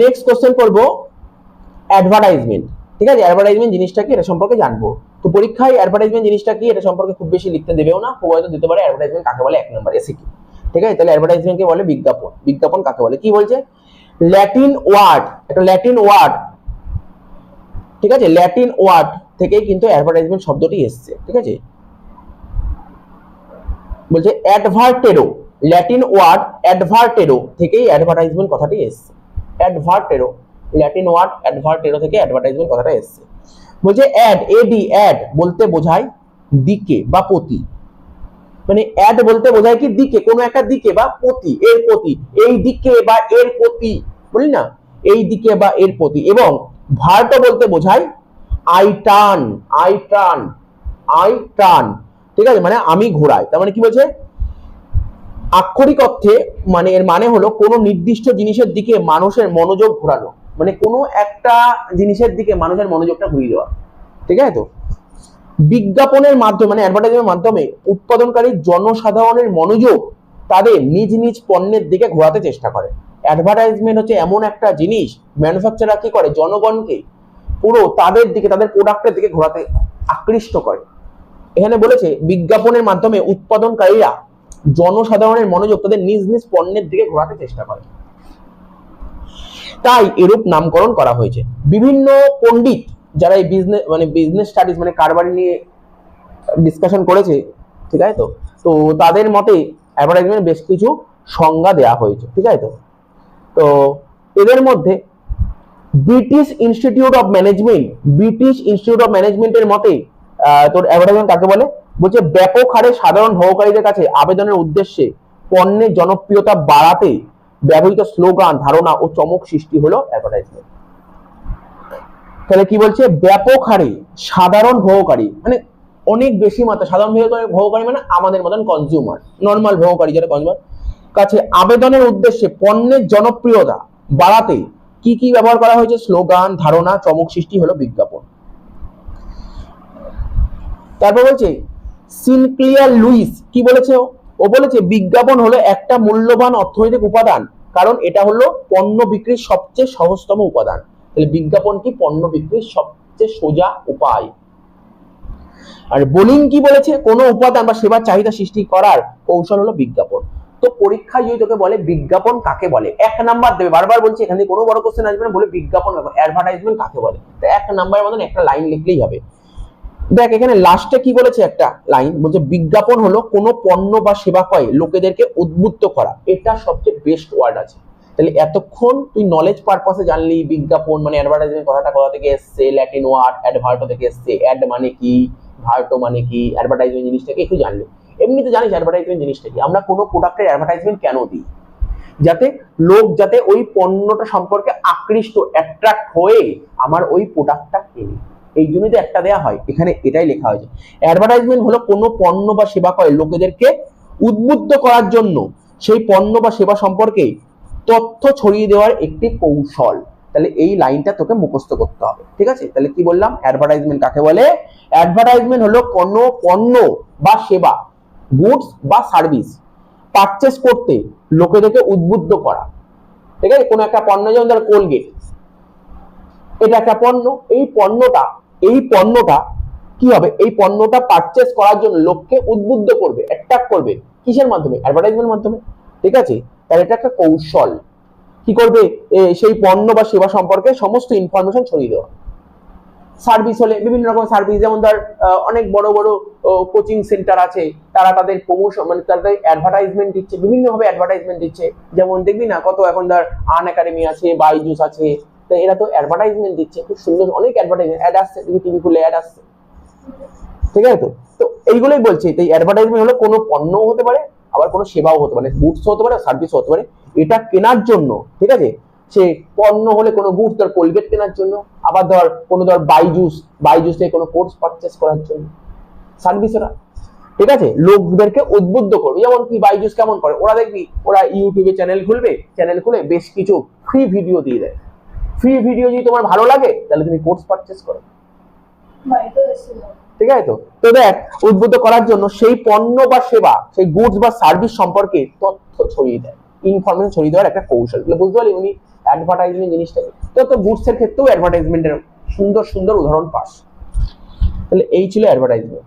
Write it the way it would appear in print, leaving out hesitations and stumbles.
Next question করবো advertisement. ঠিক আছে, অ্যাডভার্টাইজমেন্ট জিনিসটা কি এটা সম্পর্কে জানবো। তো পরীক্ষায় অ্যাডভার্টাইজমেন্ট জিনিসটা কি এটা সম্পর্কে খুব বেশি লিখতে দেবেও না, খুব হয়তো দিতে পারে অ্যাডভার্টাইজমেন্ট কাকে বলে 1 নম্বর এসে কি। ঠিক আছে, তাহলে অ্যাডভার্টাইজমেন্টকে বলে বিজ্ঞাপন। বিজ্ঞাপন কাকে বলে কি বলছে, ল্যাটিন ওয়ার্ড, একটা ল্যাটিন ওয়ার্ড, ঠিক আছে, ল্যাটিন ওয়ার্ড থেকে কিন্তু অ্যাডভার্টাইজমেন্ট শব্দটি এসেছে। ঠিক আছে, বলছে অ্যাডভার্টেরো, ল্যাটিন ওয়ার্ড অ্যাডভার্টেরো থেকেই অ্যাডভার্টাইজমেন্ট কথাটি এসেছে। অ্যাডভার্টেরো, ল্যাটিন ওয়ার্ড অ্যাডভার্টেরো থেকে অ্যাডভার্টাইজমেন্ট কথাটা এসেছে। বলছে অ্যাড, এডি, অ্যাড বলতে বোঝায় দিকে বা প্রতি, মানে অ্যাড বলতে বোঝায় কি দিকে, কোনো একটা দিকে বা প্রতি, এর প্রতি, এই দিকে বা এর প্রতি, বলি না, এই দিকে বা এর প্রতি। এবং ভার্ট বলতে বোঝায় I turn, I turn, I turn, ঠিক আছে, মানে আমি ঘোরাই। তার মানে কি বলছে, আক্ষরিক অর্থে মানে এর মানে হলো কোনো নির্দিষ্ট জিনিসের দিকে মানুষের মনোযোগ ঘোরানো, মানে কোনো একটা জিনিসের দিকে মানুষের মনোযোগটা ঘুরিয়ে দেওয়া। ঠিক আছে, তো বিজ্ঞাপনের মাধ্যমে মানে অ্যাডভার্টাইজমেন্টের মাধ্যমে উৎপাদনকারী জনসাধারণের মনোযোগ তাদের নিজ নিজ পণ্যের দিকে ঘোরাতে চেষ্টা করে। অ্যাডভার্টাইজমেন্ট হচ্ছে এমন একটা জিনিস, ম্যানুফ্যাকচারার কি করে, জনগণকে পুরো তাদের দিকে, তাদের প্রোডাক্টের দিকে ঘোরাতে আকৃষ্ট করে। এখানে বলেছে বিজ্ঞাপনের মাধ্যমে উৎপাদনকারীরা জনসাধারণের মনোযোগ তাদের নিজ নিজ পণ্যের দিকে ঘোরাতে চেষ্টা করে, তাই এরূপ নামকরণ করা হয়েছে। বিভিন্ন পণ্ডিত যারা এই বিজনেস স্টাডিজ মানে কারবারি নিয়ে ডিসকাশন করেছে, ঠিক আছে, তো তাদের মতে অ্যাডভার্টাইজমেন্ট বেশ কিছু সংজ্ঞা দেওয়া হয়েছে। ঠিক আছে, তো এদের মধ্যে British institute of management, British institute of ম্যানেজমেন্টের মতে তোর অ্যাডভার্টাইজমেন্ট কাকে বলে, বলছে ব্যাপক হারে সাধারণ ভোগকারীদের কাছে আবেদনের উদ্দেশ্যে পণ্যের জনপ্রিয়তা বাড়াতে ব্যবহৃত স্লোগান, ধারণা ও চমক সৃষ্টি হলো অ্যাডভার্টাইজমেন্ট। তাহলে কি বলছে, ব্যাপক হারে সাধারণ ভোগকারী মানে অনেক বেশি মাত্রা, সাধারণ ভোগকারী মানে আমাদের মতন কনজিউমার, নর্মাল ভোগকারী যারা কনজিউমার কাছে আবেদনের উদ্দেশ্যে পণ্যের জনপ্রিয়তা বাড়াতে কি কি ব্যবহার করা হয়েছে, স্লোগান, ধারণা, চমক সৃষ্টি হলো বিজ্ঞাপন। তারপর বলছে সিনক্লিয়ার লুইস কি বলেছে, ও বলেছে বিজ্ঞাপন হলো একটা মূল্যবান অর্থনৈতিক উপাদান, কারণ এটা হলো পণ্য বিক্রির সবচেয়ে সহজতম উপাদান। তাহলে বিজ্ঞাপন কি, পণ্য বিক্রির সবচেয়ে সোজা উপায়। আর বোলিং কি বলেছে, কোনো উপাদান বা সেবার চাহিদা সৃষ্টি করার কৌশল হলো বিজ্ঞাপন। তো পরীক্ষায় যদি তোকে বলে বিজ্ঞাপন কাকে বলে, 1 নাম্বার দেবে, বারবার বলছি এখান থেকে কোনো বড় কোশ্চেন আসবে না, বলে বিজ্ঞাপন অ্যাডভার্টাইজমেন্ট কাকে বলে, তো 1 নাম্বারের মতন একটা লাইন লিখলেই হবে। দেখ এখানে লাস্টে কি বলেছে একটা লাইন, বলছে বিজ্ঞাপন হলো কোনো পণ্য বা সেবা ক্রয়ে লোকেদেরকে উদ্বুদ্ধ করা, এটা সবচেয়ে বেস্ট ওয়ার্ড আছে। তাহলে এতক্ষণ তুই নলেজ পারপাসে জানলি বিজ্ঞাপন মানে অ্যাডভার্টাইজমেন্ট কথাটা কোথা থেকে এসেছে, ল্যাটিন ওয়ার্ড অ্যাডভার্টো থেকে এসেছে, অ্যাড মানে কি, ভার্টো মানে কি, অ্যাডভার্টাইজমেন্ট জিনিসটাকে একটু জানলি। এমনিতে জানিস অ্যাডভার্টাইজমেন্ট জিনিসটা কি, আমরা কোনো প্রোডাক্টের অ্যাডভার্টাইজমেন্ট কেন দিই, যাতে লোক যাতে ওই পণ্যটা সম্পর্কে আকৃষ্ট, অ্যাট্রাক্ট হয়ে আমার ওই প্রোডাক্টটা কেনে, এই জন্যই তো একটা দেয়া হয়, এখানে এটাই লেখা হয়েছে। অ্যাডভার্টাইজমেন্ট হলো কোনো পণ্য বা সেবা ক্রয়ে লোকেদেরকে উদ্বুদ্ধ করার জন্য সেই পণ্য বা সেবা সম্পর্কে তথ্য ছড়িয়ে দেওয়ার একটি কৌশল। তাহলে এই লাইনটা তোকে মুখস্থ করতে হবে। ঠিক আছে, তাহলে কি বললাম, অ্যাডভার্টাইজমেন্ট কাকে বলে, অ্যাডভার্টাইজমেন্ট হলো কোনো পণ্য বা সেবা, গুডস বা সার্ভিস পারচেস করতে লোকেদেরকে উদ্বুদ্ধ করা। ঠিক আছে, কোনো একটা পণ্য, যেমন ধর কোলগেট, এটা একটা পণ্য, এই পণ্যটা কি হবে, এই পণ্যটা পারচেস করার জন্য লোককে উদ্বুদ্ধ করবে, অ্যাট্রাক্ট করবে, কিসের মাধ্যমে, অ্যাডভার্টাইজমেন্টের মাধ্যমে। ঠিক আছে, তাহলে এটা একটা কৌশল, কি করবে, সেই পণ্য বা সেবা সম্পর্কে সমস্ত ইনফরমেশন ছড়িয়ে দেওয়া। সার্ভিস হলে বিভিন্ন রকম সার্ভিস, যেমন ধর অনেক বড় বড় কোচিং সেন্টার আছে, তারা তাদের প্রমোশন মানে তাদের অ্যাডভার্টাইজমেন্ট দিচ্ছে, বিভিন্ন ভাবে অ্যাডভার্টাইজমেন্ট দিচ্ছে, যেমন দেখবি না কত এখন ধর আন একাডেমি আছে, বাইজুস আছে, তো এরা তো অ্যাডভার্টাইজমেন্ট দিচ্ছে, খুব সুন্দর অনেক অ্যাডভার্টাইজমেন্ট অ্যাড আসছে, টিভি খুলে অ্যাড আসছে। ঠিক আছে, তো এইগুলোই বলছি, এই অ্যাডভার্টাইজমেন্ট হলো কোনো পণ্যও হতে পারে, আবার কোনো সেবাও হতে পারে, গুডস হতে পারে, সার্ভিস হতে পারে, এটা কেনার জন্য। ঠিক আছে, সে পণ্য হলে কোনো গুডস, ধর কোলগেট কেনার জন্য, আবার ধর কোনো ধর বাইজুস থেকে কোনো কোর্স পারচেস করার জন্য, সার্ভিস ওরা। ঠিক আছে, লোকদেরকে উদ্বুদ্ধ করবে, যেমন কি বাইজুস কেমন করে, ওরা দেখবি ওরা ইউটিউবে চ্যানেল খুলে বেশ কিছু ফ্রি ভিডিও দিয়ে দেয়, ফ্রি ভিডিও যদি তোমার ভালো লাগে তাহলে তুমি কোর্স পারচেস করো। ঠিক আছে, তো দেখ উদ্বুদ্ধ করার জন্য সেই পণ্য বা সেবা, সেই গুডস বা সার্ভিস সম্পর্কে তথ্য ছড়িয়ে দেয়। ইনফরমেশন ছড়িয়ে দেওয়ার একটা কৌশল। তাহলে বুঝতে পারলি উনি অ্যাডভার্টাইজমেন্ট জিনিসটাকে। তো গুডস এর ক্ষেত্রেও অ্যাডভার্টাইজমেন্টের সুন্দর সুন্দর উদাহরণ পাস। তাহলে এই ছিল অ্যাডভার্টাইজমেন্ট।